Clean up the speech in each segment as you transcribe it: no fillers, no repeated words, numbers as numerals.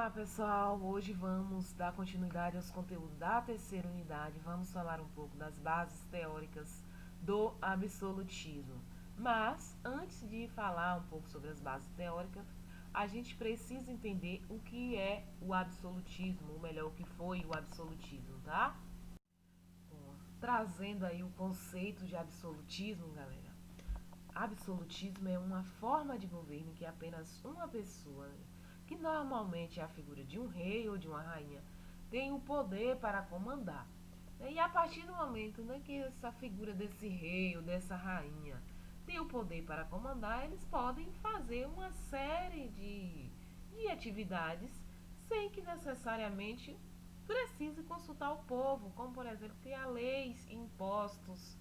Olá pessoal, hoje vamos dar continuidade aos conteúdos da terceira unidade. Vamos falar um pouco das bases teóricas do absolutismo. Mas, antes de falar um pouco sobre as bases teóricas, a gente precisa entender o que é o absolutismo, ou melhor, o que foi o absolutismo, tá? Bom, trazendo aí o conceito de absolutismo, galera. Absolutismo é uma forma de governo em que apenas uma pessoa, que normalmente é a figura de um rei ou de uma rainha, tem o poder para comandar. E a partir do momento, que essa figura desse rei ou dessa rainha tem o poder para comandar, eles podem fazer uma série de atividades sem que necessariamente precise consultar o povo, como por exemplo criar leis e impostos,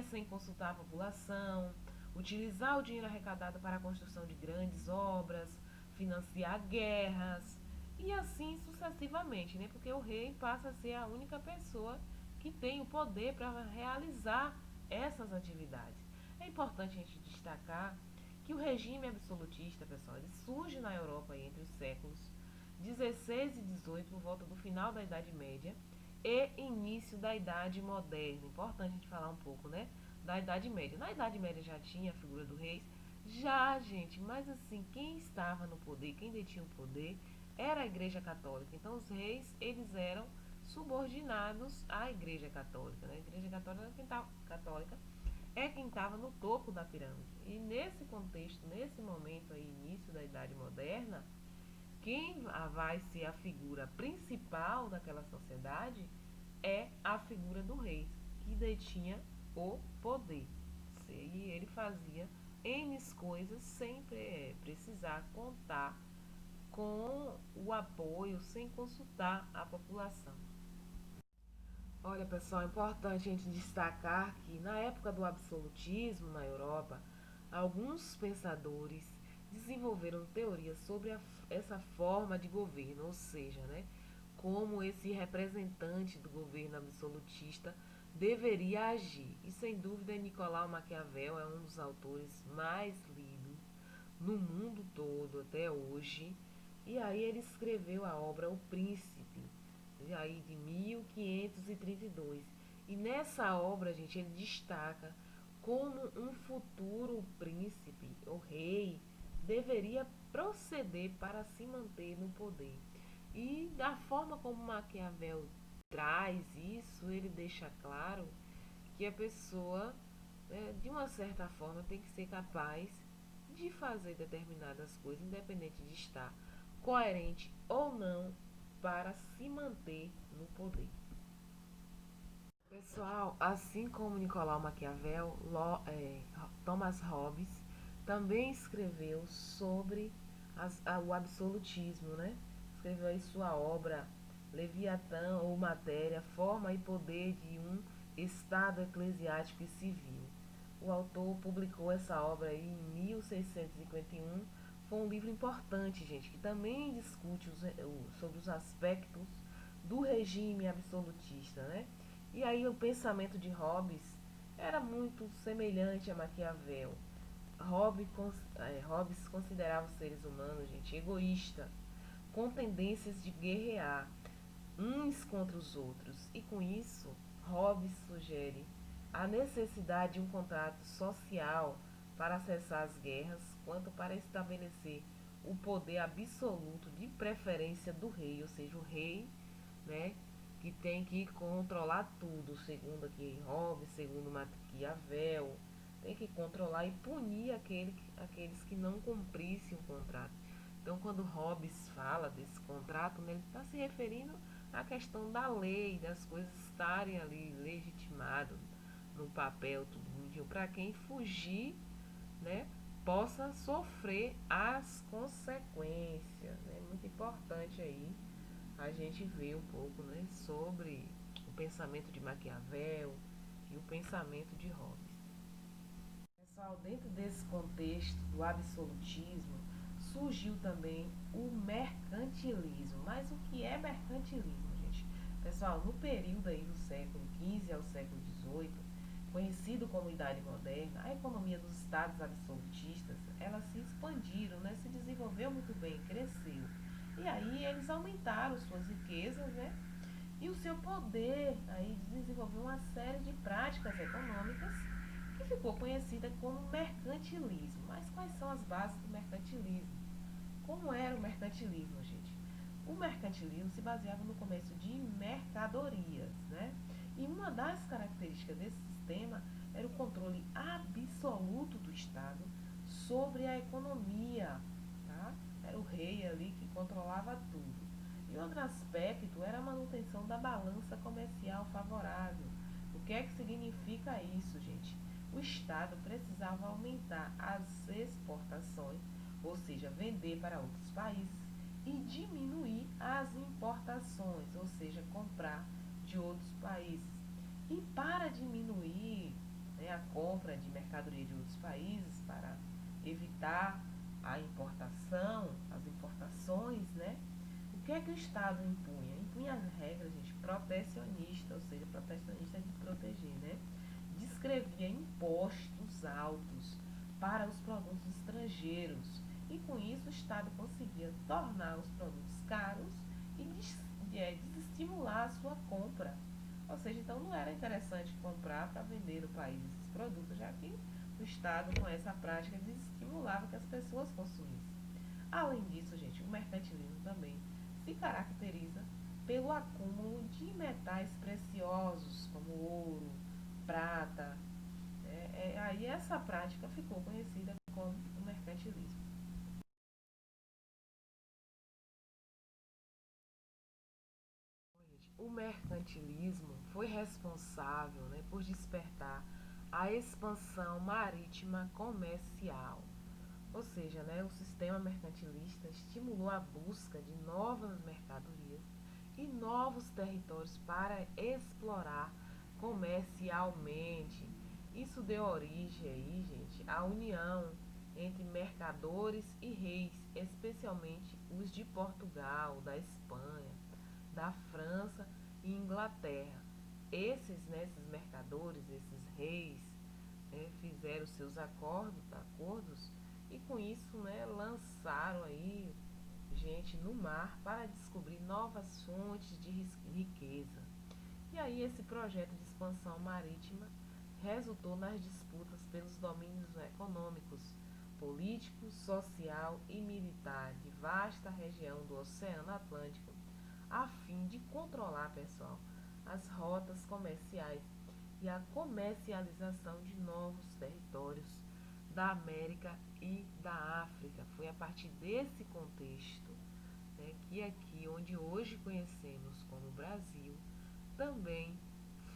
sem consultar a população, utilizar o dinheiro arrecadado para a construção de grandes obras, financiar guerras e assim sucessivamente, porque o rei passa a ser a única pessoa que tem o poder para realizar essas atividades. É importante a gente destacar que o regime absolutista, pessoal, ele surge na Europa entre os séculos 16 e 18, por volta do final da Idade Média e início da Idade Moderna. Importante a gente falar um pouco, da Idade Média. Na Idade Média já tinha a figura do rei, já, gente, mas assim, quem estava no poder, quem detinha o poder, era a Igreja Católica. Então os reis, eles eram subordinados à Igreja Católica, A Igreja Católica é quem estava no topo da pirâmide. E nesse contexto, nesse momento aí, início da Idade Moderna, quem vai ser a figura principal daquela sociedade é a figura do rei, que detinha o poder. E ele fazia N coisas sem precisar contar com o apoio, sem consultar a população. Olha, pessoal, é importante a gente destacar que na época do absolutismo na Europa, alguns pensadores desenvolveram teorias sobre essa forma de governo, ou seja, como esse representante do governo absolutista deveria agir. E sem dúvida, Nicolau Maquiavel é um dos autores mais lidos no mundo todo até hoje. E aí ele escreveu a obra O Príncipe, aí de 1532. E nessa obra, gente, ele destaca como um futuro príncipe ou rei deveria proceder para se manter no poder. E da forma como Maquiavel traz isso, ele deixa claro que a pessoa, de uma certa forma, tem que ser capaz de fazer determinadas coisas, independente de estar coerente ou não, para se manter no poder. Pessoal, assim como Nicolau Maquiavel, Thomas Hobbes também escreveu sobre o absolutismo, Escreveu aí sua obra Leviatã ou Matéria, Forma e Poder de um Estado Eclesiástico e Civil. O autor publicou essa obra aí em 1651. Foi um livro importante, gente, que também discute sobre os aspectos do regime absolutista, E aí o pensamento de Hobbes era muito semelhante a Maquiavel. Hobbes considerava os seres humanos, gente, egoísta, com tendências de guerrear uns contra os outros. E com isso, Hobbes sugere a necessidade de um contrato social para cessar as guerras, quanto para estabelecer o poder absoluto de preferência do rei, ou seja, o rei, né, que tem que controlar tudo, segundo aqui Hobbes, segundo Maquiavel, tem que controlar e punir aqueles que não cumprissem o contrato. Então, quando Hobbes fala desse contrato, ele está se referindo à questão da lei, das coisas estarem ali legitimadas no papel, tudo bonitinho, para quem fugir, né, possa sofrer as consequências. É muito importante aí a gente ver um pouco, sobre o pensamento de Maquiavel e o pensamento de Hobbes. Pessoal, dentro desse contexto do absolutismo, surgiu também o mercantilismo. Mas o que é mercantilismo, gente? Pessoal, no período aí do século XV ao século XVIII, conhecido como Idade Moderna, a economia dos estados absolutistas, elas se expandiram, se desenvolveu muito bem, cresceu. E aí eles aumentaram suas riquezas, né? E o seu poder aí desenvolveu uma série de práticas econômicas que ficou conhecida como mercantilismo. Mas quais são as bases do mercantilismo? Como era o mercantilismo, gente? O mercantilismo se baseava no comércio de mercadorias, né? E uma das características desse sistema era o controle absoluto do Estado sobre a economia, tá? Era o rei ali que controlava tudo. E outro aspecto era a manutenção da balança comercial favorável. O que é que significa isso, gente? O Estado precisava aumentar as exportações, ou seja, vender para outros países, e diminuir as importações, ou seja, comprar de outros países. E para diminuir, né, a compra de mercadoria de outros países, para evitar a importação, as importações, né? O que é que o Estado impunha? Impunha as regras, gente, protecionistas, ou seja, protecionista é de proteger, né? Descrevia impostos altos para os produtos estrangeiros e com isso o Estado conseguia tornar os produtos caros e desestimular a sua compra. Ou seja, então não era interessante comprar para vender no país esses produtos, já que o Estado com essa prática desestimulava que as pessoas consumissem. Além disso, gente, o mercantilismo também se caracteriza pelo acúmulo de metais preciosos, como ouro, prata. Aí essa prática ficou conhecida como o mercantilismo. O mercantilismo foi responsável, né, por despertar a expansão marítima comercial. Ou seja, né, o sistema mercantilista estimulou a busca de novas mercadorias e novos territórios para explorar comercialmente. Isso deu origem aí, gente, à união entre mercadores e reis, especialmente os de Portugal, da Espanha, da França e Inglaterra. Esses mercadores, esses reis, fizeram seus acordos e com isso, né, lançaram aí gente no mar para descobrir novas fontes de riqueza. E aí esse projeto de expansão marítima resultou nas disputas pelos domínios econômicos, político, social e militar de vasta região do Oceano Atlântico, a fim de controlar, pessoal, as rotas comerciais e a comercialização de novos territórios da América e da África. Foi a partir desse contexto, né, que aqui onde hoje conhecemos como Brasil também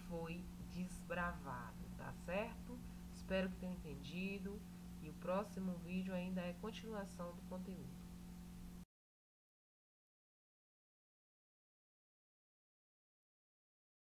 foi desbravado, tá certo? Espero que tenham entendido e o próximo vídeo ainda é continuação do conteúdo.